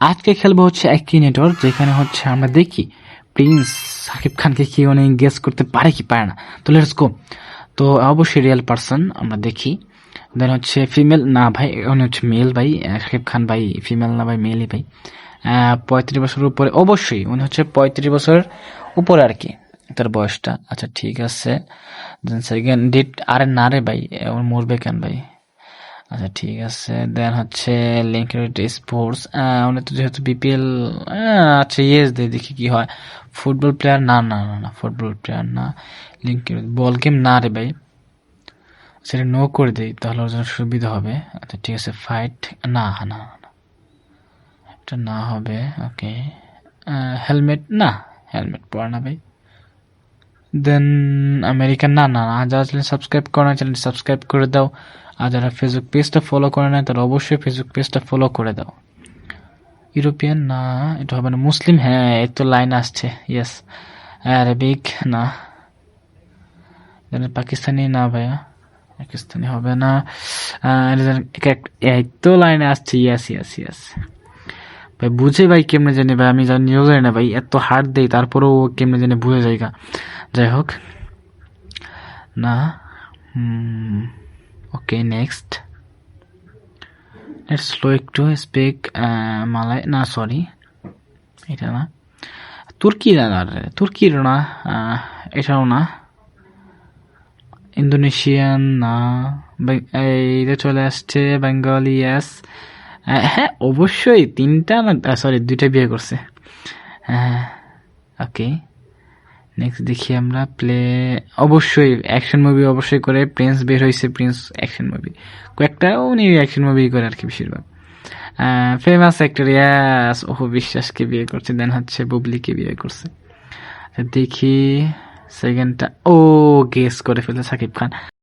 আজকে খেলবো হচ্ছে অ্যাকিনেটর, যেখানে হচ্ছে আমরা দেখি প্রিন্স সাকিব খানকে কি অনেক গেস করতে পারে কি পারে না। তো লেটস গো। তো অবশ্যই রিয়েল পার্সন আমরা দেখি। দেন হচ্ছে ফিমেল না ভাই, উনি হচ্ছে মেল ভাই। সাকিব খান ভাই ফিমেল না ভাই, মেলই ভাই। 35 বছরের উপরে অবশ্যই, উনি হচ্ছে 35 বছরের উপরে আর কি তার বয়সটা। আচ্ছা ঠিক আছে। দেন সেকেন্ড ডেট, আরে না রে ভাই, ওর মরবে কেন ভাই। আচ্ছা ঠিক আছে। দেন হচ্ছে লিঙ্কেড স্পোর্টস, উনি তো যেহেতু বিপিএল, আচ্ছা ইয়েস দে, দেখি কি হয়। ফুটবল প্লেয়ার না না না না, ফুটবল প্লেয়ার না। লিঙ্কেড বল গেম না রে ভাই, সেটা নো করে দিই তাহলে ওর জন্য সুবিধা হবে। আচ্ছা ঠিক আছে। ফাইট না না না, এটা না হবে। ওকে। হেলমেট না, হেলমেট পরে না ভাই। দেন আমেরিকান না না না। যারা চ্যানেল সাবস্ক্রাইব করে না, চ্যানেল সাবস্ক্রাইব করে দাও। আর যারা ফেসবুক পেজটা ফলো করে না, তারা অবশ্যই ফেসবুক পেজটা ফলো করে দাও। ইউরোপিয়ান না, এটা হবে না। মুসলিম, হ্যাঁ এই তো লাইন আসছে, ইয়েস। আরবিক না। দেন পাকিস্তানি না ভাইয়া, পাকিস্তানি হবে না। এই তো লাইনে আসছে, ইয়েস ইয়েস ইয়েস। ভাই বুঝে ভাই কেমনে জানি ভাই, আমি জানি নিজেও জানি না ভাই, এত হার্ড দেই তারপরেও কেমনে জানি বুঝে যায়গা। যাই হোক না। Okay next. লেটস স্লো একটু স্পিক মালাই না, সরি এটা না। তুর্কি না, তুর্কির না, এটাও না। ইন্দোনেশিয়ান না। এইটা চলে আসছে বেঙ্গলি, ইয়াস। হ্যাঁ অবশ্যই তিনটা না, সরি দুইটা বিয়ে করছে। হ্যাঁ ওকে নেক্সট দেখি আমরা। প্লে অবশ্যই অ্যাকশন মুভি অবশ্যই করে। প্রিন্স বের হয়েছে, প্রিন্স অ্যাকশন মুভি কয়েকটা, উনি অ্যাকশন মুভি করে আর কি বেশিরভাগ। ফেমাস অ্যাক্টর, ইয়াস। ওহো বিশ্বাসকে বিয়ে করছে। দেন হচ্ছে বুবলিকে বিয়ে করছে। দেখি সেকেন্ডটা, ও গেস করে ফেলছে সাকিব খান।